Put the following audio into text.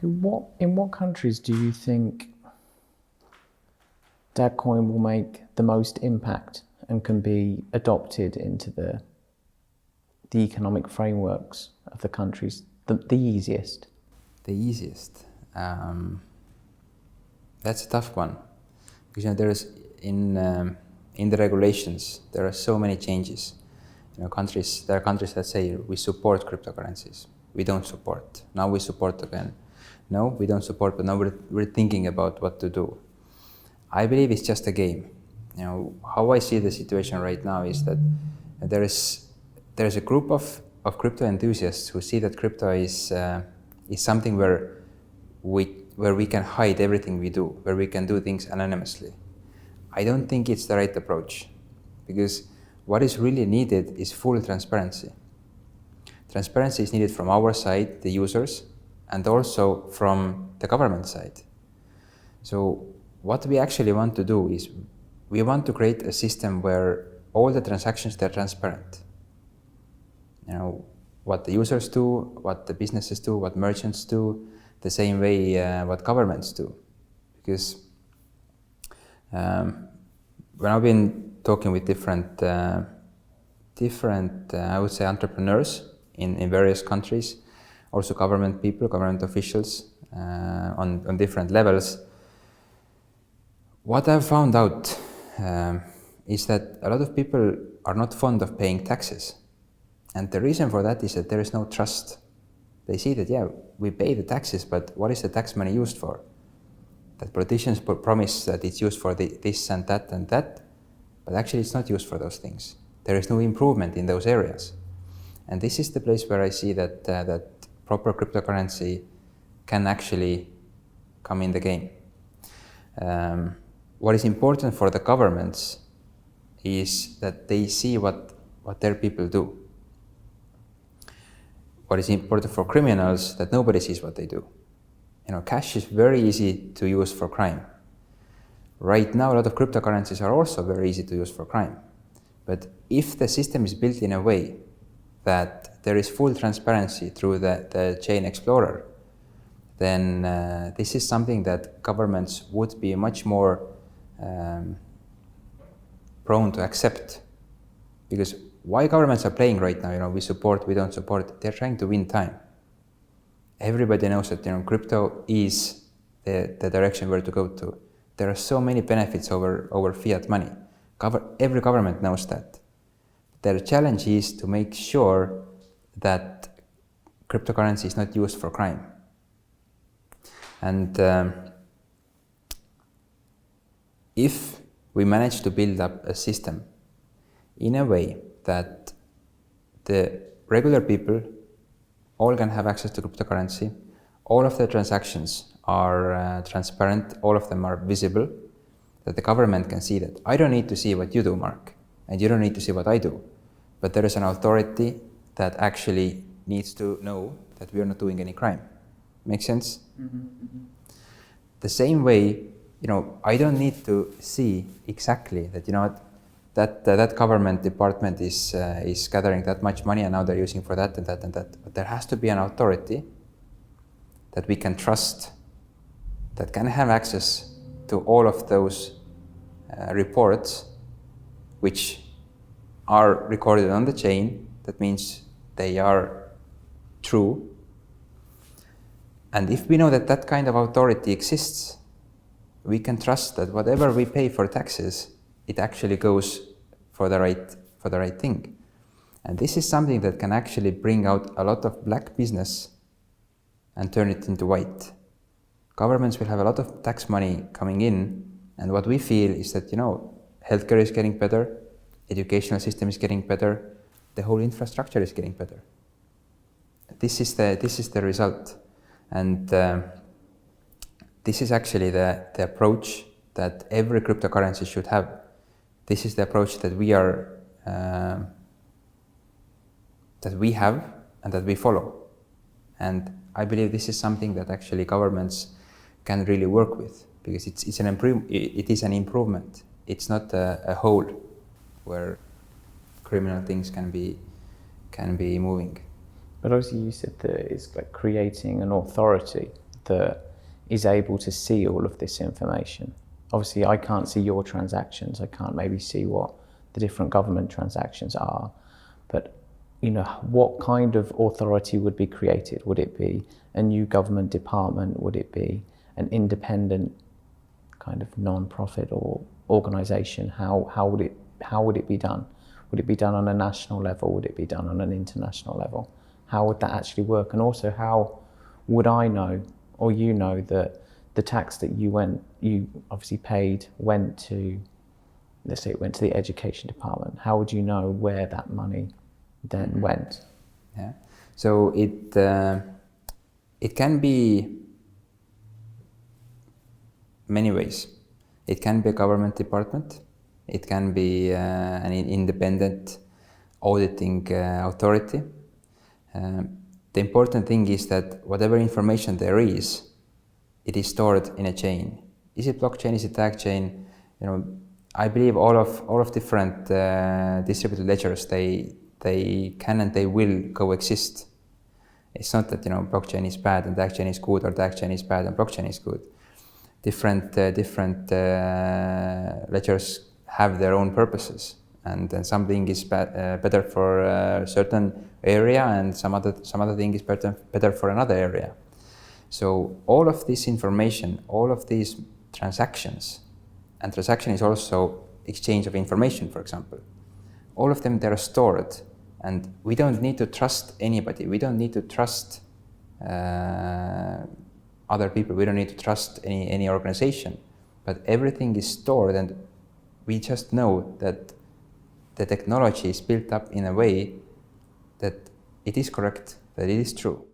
In what countries do you think Dagcoin will make the most impact and can be adopted into the economic frameworks of the countries the easiest? The easiest. That's a tough one, because there is in the regulations there are so many changes. There are countries that say we support cryptocurrencies. We don't support. Now we support again. No, we don't support, but now we're thinking about what to do. I believe it's just a game. How I see the situation right now is that there is a group of crypto enthusiasts who see that crypto is something where we can hide everything we do, where we can do things anonymously. I don't think it's the right approach, because what is really needed is full transparency. Transparency is needed from our side, the users, and also from the government side. So what we actually want to do is we want to create a system where all the transactions are transparent. What the users do, what the businesses do, what merchants do, the same way what governments do. Because when I've been talking with different I would say entrepreneurs in various countries, also government people, government officials on different levels, what I've found out is that a lot of people are not fond of paying taxes. And the reason for that is that there is no trust. They see that, yeah, we pay the taxes, but what is the tax money used for? That politicians promise that it's used for this and that, but actually it's not used for those things. There is no improvement in those areas. And this is the place where I see that proper cryptocurrency can actually come in the game. What is important for the governments is that they see what their people do. What is important for criminals, that nobody sees what they do. Cash is very easy to use for crime. Right now, a lot of cryptocurrencies are also very easy to use for crime. But if the system is built in a way that there is full transparency through the chain explorer, then this is something that governments would be much more prone to accept. Because why governments are playing right now, we support, we don't support, they're trying to win time. Everybody knows that crypto is the direction where to go to. There are so many benefits over fiat money. Every government knows that. Their challenge is to make sure that cryptocurrency is not used for crime. And if we manage to build up a system in a way that the regular people all can have access to cryptocurrency, all of the transactions are transparent, all of them are visible, that the government can see that. I don't need to see what you do, Mark, and you don't need to see what I do, but there is an authority that actually needs to know that we are not doing any crime. Make sense? Mm-hmm, mm-hmm. The same way, I don't need to see exactly that, that government department is gathering that much money and now they're using for that and that and that. But there has to be an authority that we can trust, that can have access to all of those reports, which are recorded on the chain. That means they are true. And if we know that that kind of authority exists, we can trust that whatever we pay for taxes, it actually goes for the right thing. And this is something that can actually bring out a lot of black business and turn it into white. Governments will have a lot of tax money coming in, and what we feel is that, healthcare is getting better, educational system is getting better, the whole infrastructure is getting better. This is the result. And this is actually the approach that every cryptocurrency should have. This is the approach that we have and that we follow. And I believe this is something that actually governments can really work with, because it is an improvement. It's not a hole where criminal things can be moving. But obviously you said that it's like creating an authority that is able to see all of this information. Obviously, I can't see your transactions. I can't maybe see what the different government transactions are. But, you know, what kind of authority would be created? Would it be a new government department? Would it be an independent kind of non-profit or organisation? How would it be done? Would it be done on a national level? Would it be done on an international level? How would that actually work? And also, how would I know, or you know, that the tax that you obviously paid went to, let's say it went to the education department? How would you know where that money then went? Yeah. So it can be many ways. It can be a government department. It can be an independent auditing authority. The important thing is that whatever information there is, it is stored in a chain. Is it blockchain? Is it tag chain? You know, I believe all of different distributed ledgers, they can and they will coexist. It's not that, you know, blockchain is bad and tag chain is good, or tag chain is bad and blockchain is good. Different ledgers have their own purposes, and something is better for a certain area, and some other thing is better for another area. So all of this information, all of these transactions, and transaction is also exchange of information, for example, all of them, they're stored, and we don't need to trust anybody. We don't need to trust other people. We don't need to trust any organization, but everything is stored, and we just know that the technology is built up in a way that it is correct, that it is true.